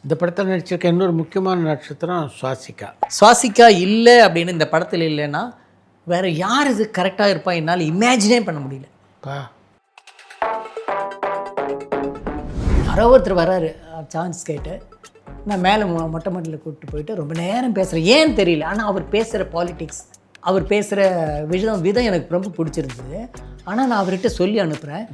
இந்த படத்தில் நடிச்சிருக்க இன்னொரு முக்கியமான நட்சத்திரம் சுவாசிகா. சுவாசிகா இல்லை அப்படின்னு இந்த படத்தில் இல்லைன்னா வேறு யார் இது கரெக்டாக இருப்பா என்னால் இமேஜினே பண்ண முடியல. யாரோ ஒருத்தர் வராரு சான்ஸ் கேட்டு, நான் மேலே மொட்டை மாட்டில் கூப்பிட்டு போயிட்டு ரொம்ப நேரம் பேசுகிறேன். ஏன்னு தெரியல, ஆனால் அவர் பேசுகிற பாலிடிக்ஸ், அவர் பேசுகிற விதம் எனக்கு ரொம்ப பிடிச்சிருந்தது. ஆனால் நான் அவர்கிட்ட சொல்லி அனுப்புகிறேன்.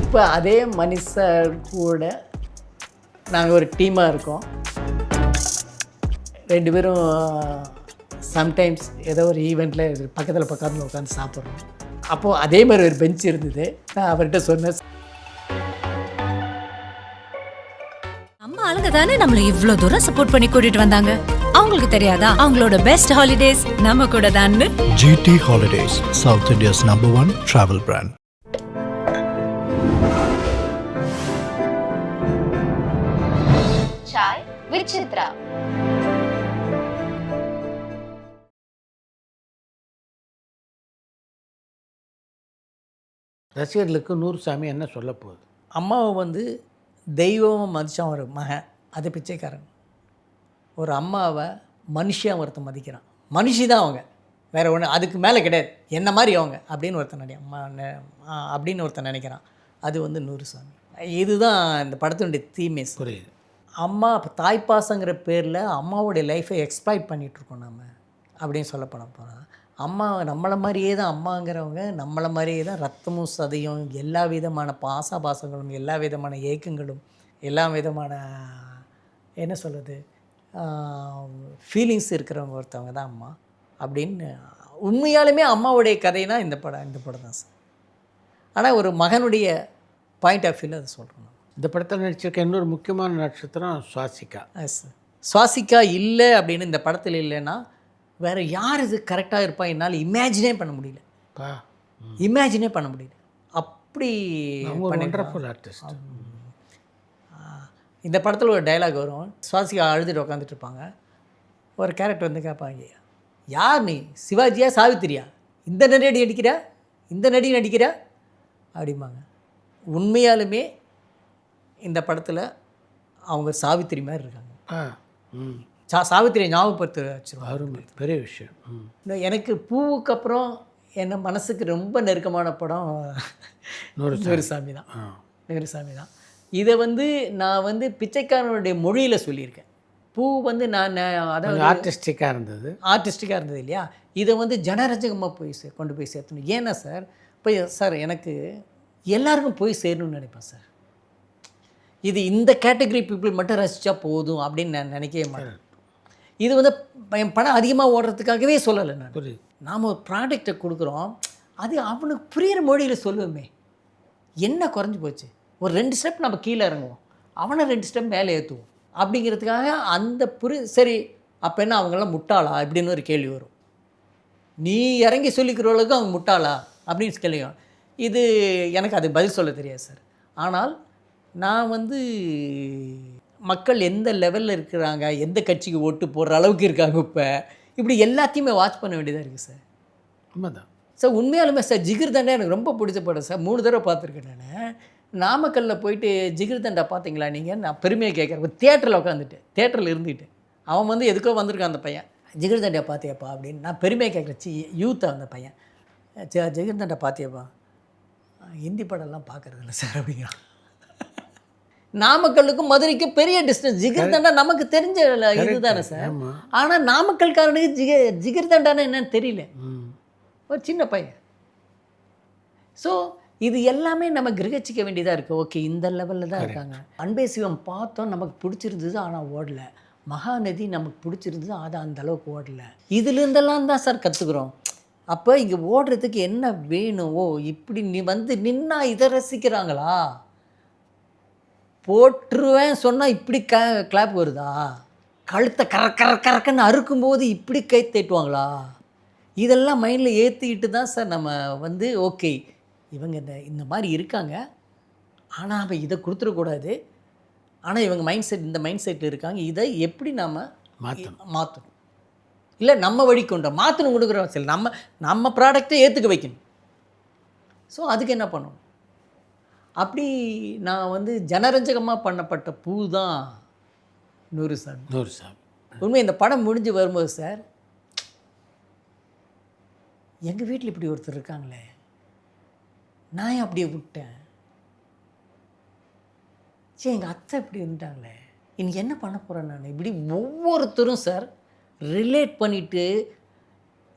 இப்போ அதே மனுஷர் கூட நாங்கள் ஒரு டீமாக இருக்கோம். ரெண்டு பேரும் சம்டைம்ஸ் ஏதோ ஒரு ஈவெண்ட்டில் பக்கத்தில் உட்காந்து சாப்பிட்றோம். அப்போது அதே மாதிரி ஒரு பெஞ்ச் இருந்தது. நான் அவர்கிட்ட சொன்னேன், நம்ம ஆளுங்க தானே நம்மளை இவ்வளோ தூரம் சப்போர்ட் பண்ணி கூட்டிட்டு வந்தாங்க. அவங்களுக்கு தெரியாதா அவங்களோட பெஸ்ட் ஹாலிடேஸ் நம்ம கூட தான். GT Holidays, South India's #1 travel brand. Chai with Chitra. ரசிகர்களுக்கு நூறுசாமி என்ன சொல்ல போகுது? அம்மாவை வந்து தெய்வம் மதித்தான் ஒரு மகன், அது பிச்சைக்காரன். ஒரு அம்மாவை மனுஷியாக ஒருத்தன் மதிக்கிறான். மனுஷி தான் அவங்க, வேறு ஒன்று அதுக்கு மேலே கிடையாது. என்ன மாதிரி அவங்க அப்படின்னு ஒருத்தன் நினைக்கிறான். அது வந்து நூறுசாமி. இதுதான் இந்த படத்தினுடைய தீமேஸ். புரியுது. அம்மா தாய்ப்பாசங்கிற பேரில் அம்மாவோடைய லைஃப்பை எக்ஸ்ப்ளாய்ட் பண்ணிகிட்ருக்கோம் நம்ம அப்படின்னு சொல்ல போனால், அம்மா நம்மளை மாதிரியே தான் அம்மாங்கிறவங்க, நம்மளை மாதிரியே தான் ரத்தமும் சதையும் எல்லா விதமான பாசங்களும் எல்லா விதமான ஏக்கங்களும் எல்லா விதமான என்ன சொல்கிறது ஃபீலிங்ஸ் இருக்கிறவங்க ஒருத்தவங்க தான் அம்மா அப்படின்னு. உண்மையாலுமே அம்மாவுடைய கதைனா இந்த படம் தான் சார். ஆனால் ஒரு மகனுடைய பாயிண்ட் ஆஃப் வியூவில் அதை சொல்கிறோம். இந்த படத்தில் நடிச்சிருக்க இன்னொரு முக்கியமான நட்சத்திரம் சுவாசிகா. சுவாசிகா இல்லை அப்படின்னு இந்த படத்தில் இல்லைன்னா வேறு யார் இது கரெக்டாக இருப்பா என்னால் இமேஜினே பண்ண முடியல. அப்படி வண்டர்ஃபுல் ஆர்டிஸ்ட். இந்த படத்தில் ஒரு டைலாக் வரும். சுவாசிகா அழுதுட்டு உட்காந்துட்டு இருப்பாங்க. ஒரு கேரக்டர் வந்து கேட்பாங்க, யார் நீ, சிவாஜியா சாவித்திரியா, இந்த நடி நடிக்கிற அப்படிம்பாங்க. உண்மையாலுமே இந்த படத்தில் அவங்க சாவித்திரி மாதிரி இருக்காங்க. சாவித்திரியை ஞாபகப்படுத்த வச்சுருவாங்க. அருமை, பெரிய விஷயம். எனக்கு பூவுக்கு அப்புறம் என்ன மனசுக்கு ரொம்ப நெருக்கமான படம் நூறுசாமி தான். இதை வந்து நான் வந்து பிச்சைக்காரனுடைய மொழியில் சொல்லியிருக்கேன். பூ வந்து நான் அதாவது ஆர்டிஸ்டிக்காக இருந்தது இல்லையா. இதை வந்து ஜனரஞ்சகமாக கொண்டு போய் சேர்த்தணும். ஏன்னா சார், இப்போ சார் எனக்கு எல்லாருக்கும் போய் சேரணும்னு நினைப்பேன் சார். இது இந்த கேட்டகரி பீப்புள் மட்டும் ரசித்தா போதும் அப்படின்னு நான் நினைக்கவே மாட்டேன். இது வந்து என் படம் அதிகமாக ஓடுறதுக்காகவே சொல்லலை நான். நாம் ஒரு ப்ராடக்டை கொடுக்குறோம், அது அவனுக்கு புரிகிற மொழியில் சொல்லுவோமே. என்ன குறைஞ்சி போச்சு, ஒரு 2 ஸ்டெப் நம்ம கீழே இறங்குவோம், அவனை 2 ஸ்டெப் மேலே ஏற்றுவோம் அப்படிங்கிறதுக்காக அந்த சரி. அப்போ என்ன அவங்களாம் முட்டாளா இப்படின்னு ஒரு கேள்வி வரும். நீ இறங்கி சொல்லிக்கிற அளவுக்கு அவங்க முட்டாளா அப்படின்னு கேள்வியும். இது எனக்கு அது பதில் சொல்ல தெரியாது சார். ஆனால் நான் வந்து மக்கள் எந்த லெவலில் இருக்கிறாங்க, எந்த கட்சிக்கு ஓட்டு போடுற அளவுக்கு இருக்காங்க, இப்போ இப்படி எல்லாத்தையுமே வாட்ச் பண்ண வேண்டியதாக இருக்குது சார். உண்மைதான் சார். உண்மையாலுமே சார் ஜிகிர்தண்டா எனக்கு ரொம்ப பிடிச்ச படம் சார். 3 தடவை பார்த்துருக்கேன் நான். நாமக்கல்லில் போயிட்டு ஜிகிர்தண்டா பார்த்தீங்களா நீங்கள்? நான் பெருமையாக கேட்குறேன். தேட்டரில் இருந்துக்கிட்டு அவன் வந்து எதுக்கோ வந்திருக்கான் அந்த பையன், ஜிகிர்தண்டா பார்த்தியாப்பா அப்படின்னு. நான் பெருமையாக கேட்குறேன். யூத்தாக அந்த பையன், ஜிகிர்தண்டா பார்த்தியாப்பா, ஹிந்தி படம்லாம் பார்க்குறதில்ல சார் அப்படிங்கிறான். நாமக்கல்லுக்கும் மதுரைக்கும் பெரிய டிஸ்டன்ஸ். ஜிகிர்தண்டா நமக்கு தெரிஞ்ச இதுதானே சார். ஆனால் நாமக்கல்காரனுக்கு ஜிகிர்தண்டானா என்னன்னு தெரியல, ஒரு சின்ன பையன். ஸோ இது எல்லாமே நம்ம கிரகிச்சிக்க வேண்டியதாக இருக்குது. ஓகே, இந்த லெவலில் தான் இருக்காங்க. அன்பே சிவம் பார்த்தோம், நமக்கு பிடிச்சிருந்தது, ஆனால் ஓடலை. மகாநதி நமக்கு பிடிச்சிருந்தது, அது அந்த அளவுக்கு ஓடலை. இதுலேருந்தெல்லாம் தான் சார் கற்றுக்குறோம். அப்போ இங்கே ஓடுறதுக்கு என்ன வேணும்? ஓ, இப்படி நீ வந்து நின்னா இதை ரசிக்கிறாங்களா, போட்டுருவேன் சொன்னால் இப்படி கிளாப் வருதா, கழுத்தை கறக்குன்னு அறுக்கும்போது இப்படி கை தட்டுவாங்களா, இதெல்லாம் மைண்டில் ஏற்றிக்கிட்டு தான் சார் நம்ம வந்து ஓகே இவங்க இந்த மாதிரி இருக்காங்க, ஆனால் நம்ம இதை கொடுத்துடக்கூடாது, ஆனால் இவங்க இந்த மைண்ட் செட்டில் இருக்காங்க, இதை எப்படி நாம் மாற்றணும், இல்லை நம்ம வழி மாற்றணும் கொடுக்குறோம். சரி, நம்ம ப்ராடக்டை ஏற்றுக்க வைக்கணும். ஸோ அதுக்கு என்ன பண்ணணும்? அப்படி நான் வந்து ஜனரஞ்சகமாக பண்ணப்பட்ட பூ தான் 100 சாமி. 100 சாமி. உண்மை இந்த படம் முடிஞ்சு வரும்போது சார், எங்கள் வீட்டில் இப்படி ஒருத்தர் இருக்காங்களே, நான் ஏன் அப்படியே விட்டேன், சரி எங்கள் அத்தை இப்படி இருந்துட்டாங்களே, இன்னைக்கு என்ன பண்ண போகிறேன் நான், இப்படி ஒவ்வொருத்தரும் சார் ரிலேட் பண்ணிவிட்டு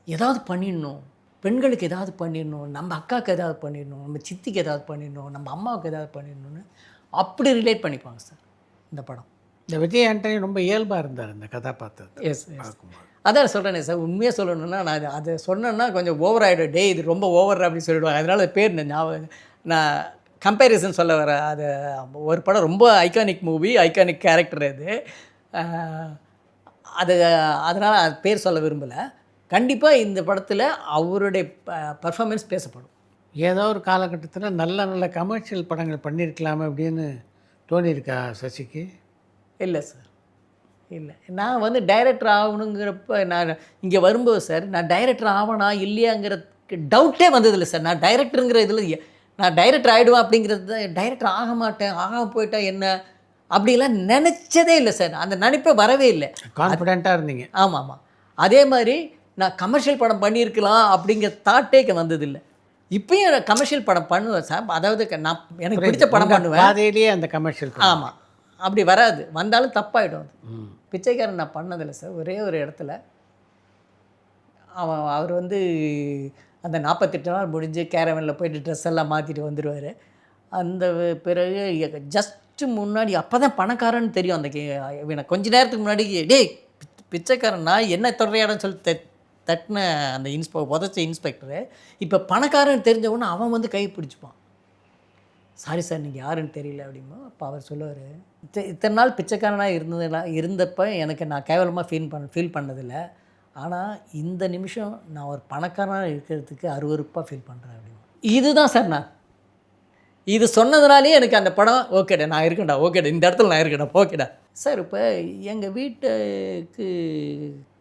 ஏதாவது பண்ணிடணும், பெண்களுக்கு ஏதாவது பண்ணிடணும், நம்ம அக்காவுக்கு ஏதாவது பண்ணிடணும், நம்ம சித்திக்கு ஏதாவது பண்ணிடணும், நம்ம அம்மாவுக்கு ஏதாவது பண்ணிடணும்னு அப்படி ரிலேட் பண்ணிப்பாங்க சார் இந்த படம். இந்த விஜய் ஆண்டனி ரொம்ப இயல்பாக இருந்தார் இந்த கதாபாத்திரத்தை எஸ் அதான் சொல்கிறேனே சார். உண்மையாக சொல்லணுன்னா நான் அதை சொன்னேன்னா கொஞ்சம் ஓவர் ஆகிடும், டே இது ரொம்ப ஓவர் அப்படின்னு சொல்லிவிடுவாங்க. அதனால் பேர் ஞாபகம் நான் கம்பேரிசன் சொல்ல வர. அது ஒரு படம் ரொம்ப ஐகானிக் மூவி, ஐகானிக் கேரக்டர் அது. அது அதனால் அது பேர் சொல்ல விரும்பலை. கண்டிப்பாக இந்த படத்தில் அவருடைய பர்ஃபார்மன்ஸ் பேசப்படும். ஏதோ ஒரு காலகட்டத்தில் நல்ல நல்ல கமர்ஷியல் படங்கள் பண்ணியிருக்கலாமே அப்படின்னு தோணியிருக்கா சசிக்கு? இல்லை சார், இல்லை. நான் வந்து டைரக்டர் ஆகணுங்கிறப்ப நான் இங்கே வரும்போது சார், நான் டைரக்டர் ஆகணா இல்லையாங்கிறதுக்கு டவுட்டே வந்ததில்லை சார். நான் டைரக்டருங்கிற இதில் நான் டைரக்டர் ஆகிடுவேன் அப்படிங்கிறது, டைரக்டர் ஆக மாட்டேன், ஆக போயிட்டா என்ன அப்படிலாம் நினச்சதே இல்லை சார். அந்த நினைப்பே வரவே இல்லை. கான்ஃபிடென்ட்டாக இருந்தீங்க? ஆமாம் ஆமாம். அதே மாதிரி நான் கமர்ஷியல் படம் பண்ணியிருக்கலாம் அப்படிங்கிற தாட்டேக்கு வந்ததில்லை. இப்பயும் கமர்ஷியல் படம் பண்ணுவேன் சார். அதாவது நான் எனக்கு பிடிச்ச படம் பண்ணுவேன், பாதையிலேயே அந்த கமர்ஷியல். ஆமாம், அப்படி வராது, வந்தாலும் தப்பாயிடும். அது பிச்சைக்காரன் நான் பண்ணதில்லை சார். ஒரே ஒரு இடத்துல அவர் வந்து அந்த 48 நாள் முடிஞ்சு கேரவனில் போய்ட்டு ட்ரெஸ் எல்லாம் மாற்றிட்டு வந்துடுவார். அந்த பிறகு ஜஸ்ட்டு முன்னாடி அப்போ தான் பணக்காரன்னு தெரியும். அந்த எனக்கு கொஞ்ச நேரத்துக்கு முன்னாடி டே பிச்சைக்காரன் நான் என்ன தொடரையாடன்னு சொல்லி தட்டின அந்த உதச்ச இன்ஸ்பெக்டரு இப்போ பணக்காரன்னு தெரிஞ்ச உடனே அவன் வந்து கை பிடிச்சிப்பான். சாரி சார் நீங்கள் யாருன்னு தெரியல அப்படிமா. அப்போ அவர் சொல்லுவார், இத்தனை நாள் பிச்சைக்காரனாக இருந்தப்போ எனக்கு நான் கேவலமாக ஃபீல் பண்ணதில்லை, ஆனால் இந்த நிமிஷம் நான் ஒரு பணக்காரனாக இருக்கிறதுக்கு அருவருப்பாக ஃபீல் பண்ணுறேன் அப்படிமா. இதுதான் சார் நான் இது சொன்னதுனாலே எனக்கு அந்த படம் ஓகேடா நான் இருக்கேன்டா, ஓகேடா இந்த இடத்துல நான் இருக்கேன்டா, ஓகேடா சார். இப்போ எங்கள் வீட்டுக்கு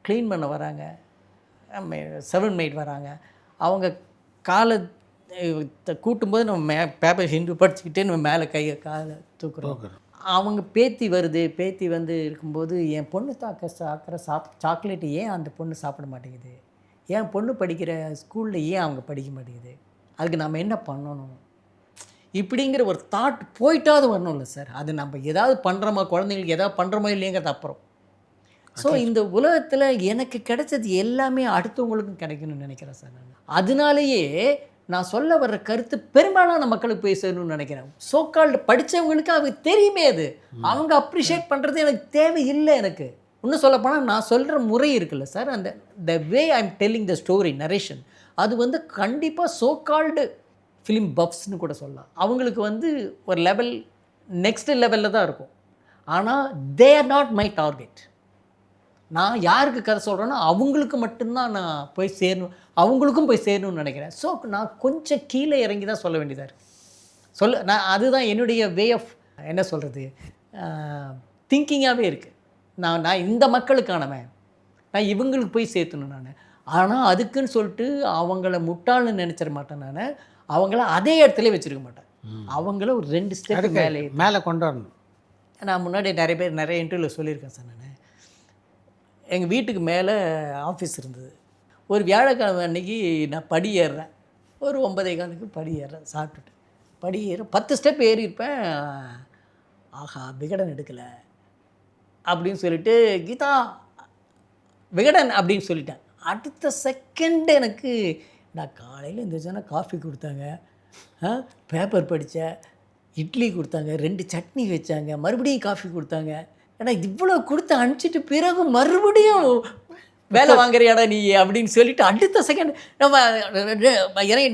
க்ளீன் பண்ண வராங்க, 7 மெய்ட் வராங்க. அவங்க காலை கூட்டும்போது நம்ம பேப்பர் ஹிந்து படிச்சுக்கிட்டே நம்ம மேலே கையை காலை தூக்குறோம். அவங்க பேத்தி வருது, பேத்தி வந்து இருக்கும்போது என் பொண்ணு சாக்கிற சாக்லேட்டு ஏன் அந்த பொண்ணு சாப்பிட மாட்டேங்குது, என் பொண்ணு படிக்கிற ஸ்கூலில் ஏன் அவங்க படிக்க மாட்டேங்குது, அதுக்கு நம்ம என்ன பண்ணணும் இப்படிங்கிற ஒரு தாட் போயிட்டாவது வரணும்ல சார். அது நம்ம ஏதாவது பண்ணுறோமா, குழந்தைங்களுக்கு ஏதாவது பண்ணுறோமா இல்லைங்கிறது அப்புறம். ஸோ இந்த உலகத்தில் எனக்கு கிடைச்சது எல்லாமே அடுத்தவங்களுக்கும் கிடைக்கணும்னு நினைக்கிறேன் சார் நான். அதனாலேயே நான் சொல்ல வர்ற கருத்து பெரும்பாலான மக்களுக்கு போய் சேரணும்னு நினைக்கிறேன். சோக்கால்டு படித்தவங்களுக்கு அவங்க தெரியுமே, அது அவங்க அப்ரிஷியேட் பண்ணுறது எனக்கு தேவையில்லை. எனக்கு இன்னும் சொல்லப்போனால் நான் சொல்கிற முறை இருக்குல்ல சார், அந்த the way I am telling the story narration, அது வந்து கண்டிப்பாக சோக்கால்டு ஃபிலிம் பஃப்ஸ்னு கூட சொல்லலாம். அவங்களுக்கு வந்து ஒரு லெவல் நெக்ஸ்ட் லெவலில் தான் இருக்கும். ஆனால் they are not my target. நான் யாருக்கு கதை சொல்கிறேன்னா அவங்களுக்கு மட்டும்தான் நான் போய் சேரணும், அவங்களுக்கும் போய் சேரணும்னு நினைக்கிறேன். ஸோ நான் கொஞ்சம் கீழே இறங்கி தான் சொல்ல வேண்டியதாக இருக்குது. நான் அதுதான் என்னுடைய வே ஆஃப் என்ன சொல்கிறது திங்கிங்காகவே இருக்குது. நான் இந்த மக்களுக்கானவன், நான் இவங்களுக்கு போய் சேர்த்தணும் நான். ஆனால் அதுக்குன்னு சொல்லிட்டு அவங்கள முட்டாள்னு நினச்சிட மாட்டேன் நான். அவங்கள அதே இடத்துல வச்சுருக்க மாட்டேன். அவங்கள ஒரு 2 ஸ்டெப் மேலே கொண்டு வரணும். நான் முன்னாடி நிறைய இன்டர்வியூவில் சொல்லியிருக்கேன் சார். நான் எங்கள் வீட்டுக்கு மேலே ஆஃபீஸ் இருந்தது. ஒரு வியாழக்கிழமை அன்றைக்கி நான் படி ஏறுறேன், ஒரு 9:15க்கு படி ஏறுறேன், சாப்பிட்டுட்டு படி ஏற 10 ஸ்டெப் ஏறியிருப்பேன். ஆஹா விகடன் எடுக்கலை அப்படின்னு சொல்லிட்டு கீதா விகடன் அப்படின்னு சொல்லிட்டேன். அடுத்த செகண்ட் எனக்கு நான் காலையில் இந்த காஃபி கொடுத்தாங்க, பேப்பர் படித்தேன், இட்லி கொடுத்தாங்க, 2 சட்னி வச்சாங்க, மறுபடியும் காஃபி கொடுத்தாங்க. ஏன்னா இவ்வளோ கொடுத்து அனுப்பிச்சிட்டு பிறகு மறுபடியும் வேலை வாங்குறியாடா நீ அப்படின்னு சொல்லிவிட்டு அடுத்த செகண்ட்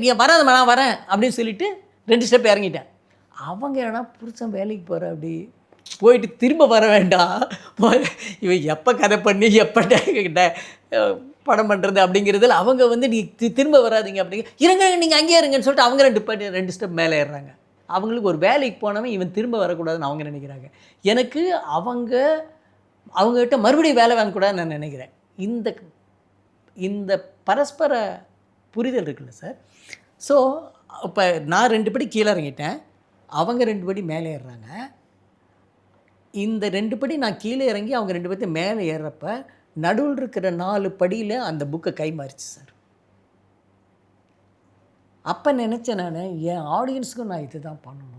நீ வராத நான் வரேன் அப்படின்னு சொல்லிவிட்டு 2 ஸ்டெப் இறங்கிட்டேன். அவங்க ஏன்னா புருஷன் வேலைக்கு போகிற அப்படி போயிட்டு திரும்ப வர வேண்டாம், இவன் எப்போ கதை பண்ணி எப்போ படம் பண்ணுறது அப்படிங்கிறதுல அவங்க வந்து நீ திரும்ப வராதிங்க அப்படிங்க இருங்க நீங்கள் அங்கேயே இருங்கன்னு சொல்லிட்டு அவங்க 2 ஸ்டெப் மேலே ஏறுறாங்க. அவங்களுக்கு ஒரு வேலைக்கு போனவன் இவன் திரும்ப வரக்கூடாதுன்னு அவங்க நினைக்கிறாங்க. எனக்கு அவங்ககிட்ட மறுபடியும் வேலை வாங்கக்கூடாதுன்னு நான் நினைக்கிறேன். இந்த பரஸ்பர புரிதல் இருக்குல்ல சார். ஸோ இப்போ நான் 2 படி கீழே இறங்கிட்டேன், அவங்க 2 படி மேலே ஏறுறாங்க. இந்த 2 படி நான் கீழே இறங்கி அவங்க 2 பேர்த்தையும் மேலே ஏறுறப்ப நடுவில் இருக்கிற 4 படியில் அந்த புக்கை கை மாறிச்சு சார். அப்போ நினச்சேன் நான், என் ஆடியன்ஸுக்கும் நான் இது தான் பண்ணணும்.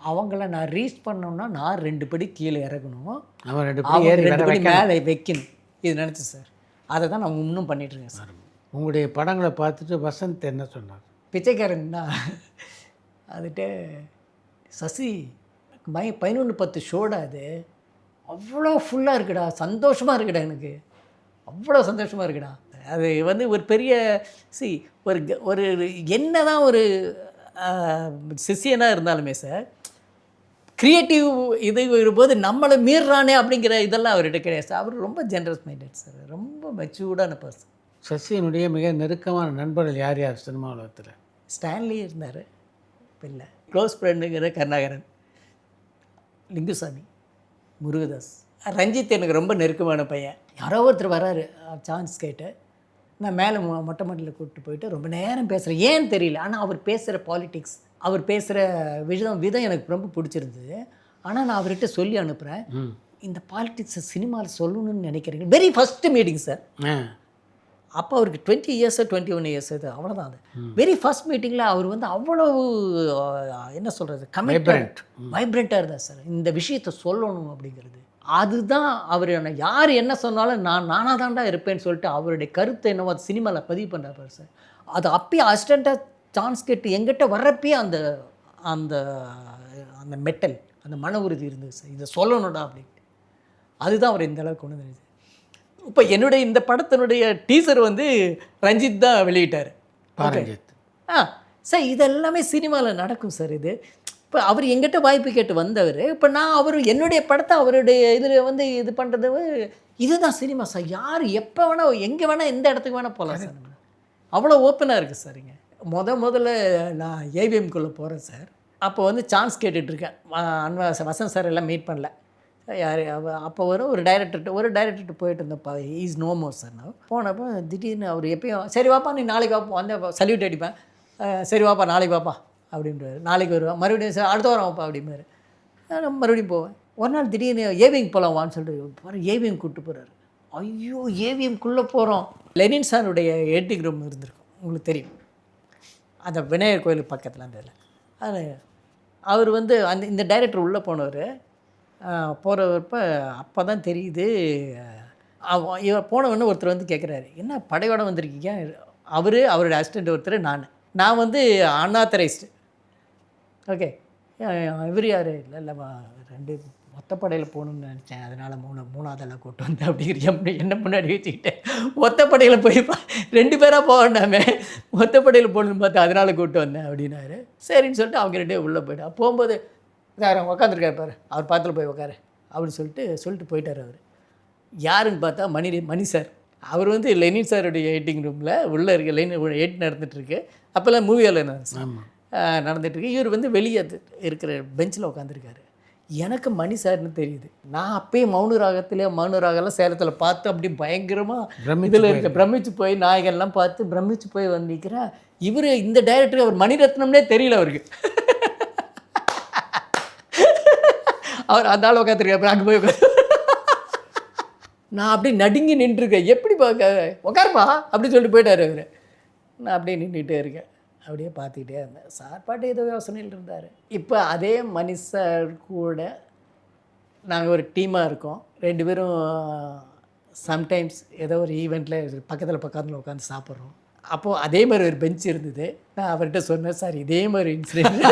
அவங்கள நான் ரீச் பண்ணணும்னா நான் 2 படி கீழே இறங்கணும், அவன் 2 அவங்க பேர் 2 படி மேலே வைக்கணும். இது நினச்சேன் சார். அதை தான் நான் இன்னும் பண்ணிகிட்ருக்கேன் சார். உங்களுடைய படங்களை பார்த்துட்டு வசந்த் என்ன சொன்னார்? பிச்சைக்காரன்னா அதுட்டு சசி 11:10 ஷோடா அது, அவ்வளோ ஃபுல்லாக இருக்குடா, சந்தோஷமாக இருக்குடா, எனக்கு அவ்வளோ சந்தோஷமாக இருக்குடா. அது வந்து ஒரு பெரிய ஒரு என்ன தான் ஒரு சிஷியனாக இருந்தாலுமே சார், க்ரியேட்டிவ் இது வரும்போது நம்மளை மீறானே அப்படிங்கிற இதெல்லாம் அவர்கிட்ட கிடையாது சார். அவர் ரொம்ப ஜென்ரஸ் மைண்டட் சார், ரொம்ப மெச்சூர்டான பர்சன். சசியினுடைய மிக நெருக்கமான நண்பர்கள் யார் யார் சினிமா உலகத்தில்? ஸ்டான்லி இருந்தார், இல்லை க்ளோஸ் ஃப்ரெண்டுங்கிற கருணாகரன், லிங்குசாமி, முருகதாஸ், ரஞ்சித் எனக்கு ரொம்ப நெருக்கமான பையன். யாரோ ஒருத்தர் வராரு சான்ஸ் கேட்டு, நான் மேலே மொட்டை மாட்டில் கூப்பிட்டு போயிட்டு ரொம்ப நேரம் பேசுகிறேன். ஏன்னு தெரியல, ஆனால் அவர் பேசுகிற பாலிடிக்ஸ், அவர் பேசுகிற விதம் எனக்கு ரொம்ப பிடிச்சிருந்தது. ஆனால் நான் அவர்கிட்ட சொல்லி அனுப்புகிறேன், இந்த பாலிடிக்ஸை சினிமாவில் சொல்லணும்னு நினைக்கிறீங்க. Very first meeting sir. அப்போ அவருக்கு 20 இயர்ஸோ 21 இயர்ஸ் இது அவ்வளோதான். அது வெரி ஃபஸ்ட் மீட்டிங்கில் அவர் வந்து அவ்வளவு என்ன சொல்கிறது, வைப்ரண்ட்டாக இருந்தார் சார். இந்த விஷயத்தை சொல்லணும் அப்படிங்கிறது அதுதான் அவர் யார் என்ன சொன்னாலும் நானாக தான்டா இருப்பேன்னு சொல்லிட்டு அவருடைய கருத்தை என்னவோ அது சினிமாவில் பதிவு பண்ணுறாரு சார். அது அப்பயே அசிஸ்டண்ட்டாக சான்ஸ் கேட்டு எங்கிட்ட வர்றப்பயே அந்த அந்த அந்த மெட்டல், அந்த மன உறுதி இருந்தது சார், இதை சொல்லணும்டா அப்படின்ட்டு. அதுதான் அவர் இந்த அளவுக்கு கொண்டு வந்தது. இப்போ என்னுடைய இந்த படத்தினுடைய டீசர் வந்து ரஞ்சித் தான் வெளியிட்டார். சார் இதெல்லாமே சினிமாவில் நடக்கும் சார். இது இப்போ அவர் எங்கிட்ட வாய்ப்பு கேட்டு வந்தவர், இப்போ நான் அவர் என்னுடைய படத்தை அவருடைய இதில் வந்து இது பண்ணுறது இதுதான் சினிமா சார். யார் எப்போ வேணால் எங்கே வேணால் எந்த இடத்துக்கு வேணால் போகலாம் சார். நம்ம அவ்வளோ ஓப்பனாக இருக்குது சார். இங்கே முதல்ல நான் ஏவிஎம்குள்ளே போகிறேன் சார். அப்போ வந்து சான்ஸ் கேட்டுட்ருக்கேன். வசந்த் சார் எல்லாம் மீட் பண்ணல. யார் அப்போ ஒரு டைரக்டர்கிட்ட போயிட்டு இருந்தப்பா, இஸ் நோ மோர் சார். நான் போனப்போ திடீர்னு அவர் எப்பயும் சரி வாப்பா நீ நாளைக்கு வாப்பா வந்த சல்யூட் அடிப்பேன், சரி வாப்பா நாளைக்கு வாப்பா அப்படின்றாரு. நாளைக்கு வருவேன், மறுபடியும் சார் அடுத்த வாரம் வாப்பா அப்படிம்பாரு. நான் மறுபடியும் போவேன். ஒரு நாள் திடீர்னு ஏவிஎம் போகலாம் வான்னு சொல்லிட்டு ஏவிஎம் கூப்பிட்டு போகிறாரு. ஐயோ ஏவிஎம்குள்ளே போகிறோம். லெனின் சாருடைய எடிட்டிங் ரூம் இருந்திருக்கும், உங்களுக்கு தெரியும், அந்த விநாயகர் கோயிலுக்கு பக்கத்தில் அந்த இதில். அது அவர் வந்து இந்த டைரக்டர் உள்ளே போனவர் போகிறப்ப அப்போ தான் தெரியுது. இவர் போனவொடனே ஒருத்தர் வந்து கேட்குறாரு, என்ன படையோட வந்திருக்கீங்க? அவருடைய அசிஸ்டண்ட் ஒருத்தர், நான் வந்து அன்ஆத்தரைஸ்டு. ஓகே இவர் யார்? இல்லை ரெண்டு ஒத்தப்படையில் போகணுன்னு நினச்சேன், அதனால் மூணாவதெல்லாம் கூப்பிட்டு வந்தேன் அப்படிங்கிற என்ன முன்னாடி வச்சுக்கிட்டேன். ஒத்தப்படையில் போய் 2 பேராக போக வேண்டாமே, ஒத்தப்படையில் போகணுன்னு பார்த்தா அதனால் கூப்பிட்டு வந்தேன் அப்படின்னாரு. சரின்னு சொல்லிட்டு அவங்க 2 உள்ளே போய்ட்டு போகும்போது சார் உட்காந்துருக்காரு பாரு, அவர் பாத்தில் போய் உட்காரு அப்படின்னு சொல்லிட்டு போயிட்டார். அவர் யாருன்னு பார்த்தா மணி சார். அவர் வந்து லெனின் சாருடைய எடிட்டிங் ரூமில் உள்ளே இருக்க எடிட் நடந்துகிட்ருக்கு. அப்போல்லாம் மூவியால் நடந்துகிட்ருக்கு. இவர் வந்து வெளியே இருக்கிற பெஞ்சில் உட்காந்துருக்காரு. எனக்கு மணி சார்னு தெரியுது. நான் அப்பயே மௌனராகலாம் சேலத்தில் பார்த்து அப்படி பயங்கரமாக இதில் இருக்க பிரமிச்சு போய் நாயகன்லாம் பார்த்து பிரமிச்சு போய் வந்து நிற்கிறேன். இவர் இந்த டைரக்டர் அவர் மணிரத்னம்னே தெரியல அவருக்கு. அவர் அந்த ஆள் உட்காந்துருக்காரு, அங்கே போய் உட்காந்து நான் அப்படியே நடுங்கி நின்றுருக்கேன். எப்படி உட்காருப்பா அப்படின்னு சொல்லிட்டு போயிட்டார் அவர். நான் அப்படியே நின்றுட்டே இருக்கேன், அப்படியே பார்த்துக்கிட்டே இருந்தேன். சார் பாட்டு ஏதோ யோசனையில் இருந்தார். இப்போ அதே மணி சார் கூட நாங்கள் ஒரு டீமாக இருக்கோம். 2 பேரும் சம்டைம்ஸ் ஏதோ ஒரு ஈவெண்ட்டில் பக்கத்தில் உட்காந்து சாப்பிட்றோம். அப்போது அதே மாதிரி ஒரு பெஞ்ச் இருந்தது. நான் அவர்கிட்ட சொன்னேன், சார் இதே மாதிரி இன்சிடென்ட்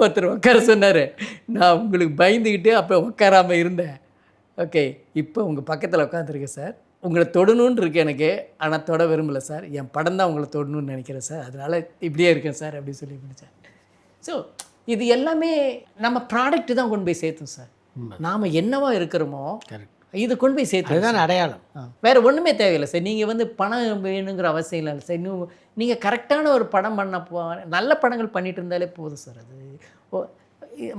ஒருத்தர் உட்கார சொன்னார். நான் உங்களுக்கு பயந்துக்கிட்டு அப்போ உட்காராமல் இருந்தேன். ஓகே இப்போ உங்கள் பக்கத்தில் உட்காந்துருக்கேன் சார், உங்களை தொடணுன்னு இருக்கு எனக்கு, ஆனால் தொட விரும்பலை சார். என் படம் தான் உங்களை தொடணும்னு நினைக்கிறேன் சார், அதனால் இப்படியே இருக்கேன் சார் அப்படி சொல்லி முடித்தேன். ஸோ இது எல்லாமே நம்ம ப்ராடக்ட் தான் கொண்டு போய் சேர்த்தோம் சார். நாம் என்னவா இருக்கிறோமோ இது கொண்டு போய் சேர்த்து, அதுதான் அடையாளம். வேறு ஒன்றுமே தேவையில்லை சார். நீங்கள் வந்து பணம் வேணுங்கிற அவசியம் இல்லை சார். இன்னும் நீங்கள் கரெக்டான ஒரு படம் நல்ல படங்கள் பண்ணிகிட்டு இருந்தாலே போதும் சார். அது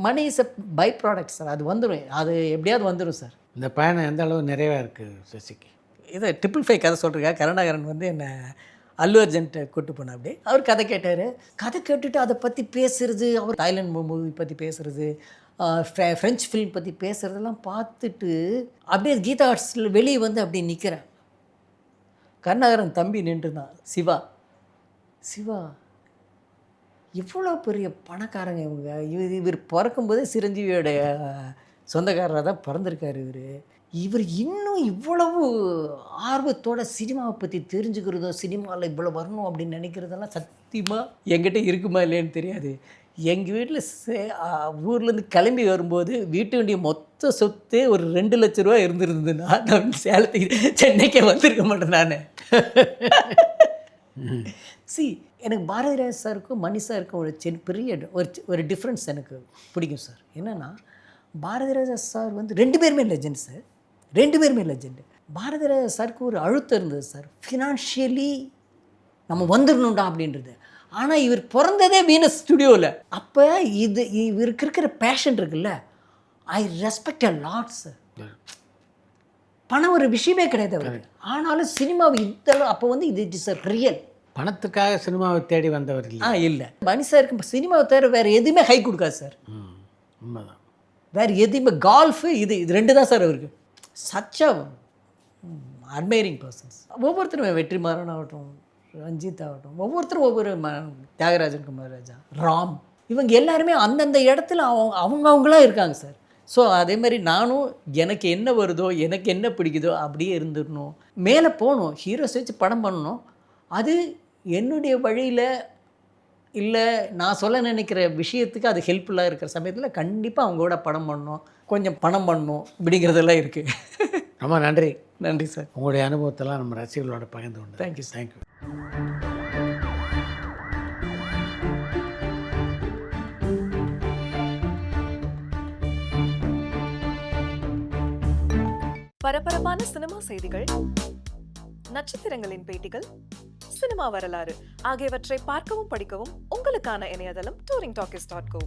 money is a by product sir. அது வந்துடும், அது எப்படியாவது வந்துடும் சார். இந்த பயணம் எந்த அளவு நிறைவாக இருக்குது சசிக்கு? இதை 555 கதை சொல்கிறீங்க. கருணாகரன் வந்து என்னை அல்லு அர்ஜுன்ட்ட கூட்டு போன அப்படியே அவர் கதை கேட்டார். கதை கேட்டுட்டு அதை பற்றி பேசுறது, அவர் தாய்லாந்து மூவி பற்றி பேசுறது, ஃப்ரெஞ்ச் ஃபிலிம் பற்றி பேசுகிறதெல்லாம் பார்த்துட்டு அப்படியே கீதா ஆர்ட்ஸில் வெளியே வந்து அப்படியே நிற்கிறேன். கருணாகரன் தம்பி நின்றுதான், சிவா இவ்வளோ பெரிய பணக்காரங்க இவங்க. இவர் பிறக்கும்போதே சிரஞ்சீவியோடைய சொந்தக்காரராக தான் பிறந்திருக்காரு. இவர் இன்னும் இவ்வளவு ஆர்வத்தோட சினிமாவை பற்றி தெரிஞ்சுக்கிறதோ, சினிமாவில் இவ்வளோ வரணும் அப்படின்னு நினைக்கிறதெல்லாம் சத்தியமாக என்கிட்ட இருக்குமா இல்லைன்னு தெரியாது. எங்கள் வீட்டில் ஊர்லேருந்து கிளம்பி வரும்போது வீட்டு வேண்டிய மொத்த சொத்தே ஒரு 2 லட்ச ரூபா இருந்துருந்ததுன்னா நான் சேலத்துக்கு சென்னைக்கே வந்திருக்க மாட்டேன் நான். எனக்கு பாரதிராஜ் சாருக்கும் மணி சாருக்கும் ஒரு பெரிய ஒரு டிஃப்ரென்ஸ் எனக்கு பிடிக்கும் சார். என்னென்னா பாரதிராஜா சார் வந்து 2 பேருமே லெஜெண்ட் சார், 2 பேருமே லெஜெண்டு. பாரதிராஜா சாருக்கு ஒரு அழுத்தம் இருந்தது சார், ஃபினான்ஷியலி நம்ம வந்துடணும்டா அப்படின்றது. ஆனால் இவர் பிறந்ததே வீனஸ் ஸ்டுடியோவில். அப்போ இவருக்கு இருக்கிற பேஷன் இருக்குல்ல, I respect a lot sir. பணம் ஒரு விஷயமே கிடையாது அவருக்கு. ஆனாலும் சினிமாவை இதெல்லாம் அப்போ வந்து இது இஸ் ரியல். பணத்துக்காக சினிமாவை தேடி வந்தவர் இல்லை. இல்லை, மணி சாருக்கு சினிமாவை தவிர வேறு எதுவுமே கை கொடுக்காது சார். உண்மைதான். வேறு எதுவுமே கால்ஃபு இது 2 தான் சார் அவருக்கு. Such a admiring persons. ஒவ்வொருத்தரும் வெற்றிமாறன் ஆகட்டும், ரஞ்சித் ஆகட்டும், ஒவ்வொருத்தரும் ஒவ்வொரு தியாகராஜன், குமாரராஜா, ராம், இவங்க எல்லாருமே அந்தந்த இடத்துல அவங்களாம் இருக்காங்க சார். ஸோ அதே மாதிரி நானும் எனக்கு என்ன வருதோ, எனக்கு என்ன பிடிக்குதோ அப்படியே இருந்துடணும், மேலே போகணும், ஹீரோஸ் வச்சு படம் பண்ணணும். அது என்னுடைய வழியில் இல்லை, நான் சொல்ல நினைக்கிற விஷயத்துக்கு அது ஹெல்ப்ஃபுல்லாக இருக்கிற சமயத்தில் கண்டிப்பாக அவங்களோட படம் பண்ணணும், கொஞ்சம் பணம் பண்ணணும் இப்படிங்கிறதெல்லாம் இருக்குது. ரொம்ப நன்றி. நன்றி சார். உங்களுடைய அனுபவத்தெல்லாம் நம்ம ரசிகர்களோட பகிர்ந்து கொண்டு தேங்க்யூ. தேங்க்யூ. பரபரப்பான சினிமா செய்திகள், நட்சத்திரங்களின் பேட்டிகள், சினிமா வரலாறு ஆகியவற்றை பார்க்கவும் படிக்கவும் உங்களுக்கான இணையதளம் touringtalkies.co.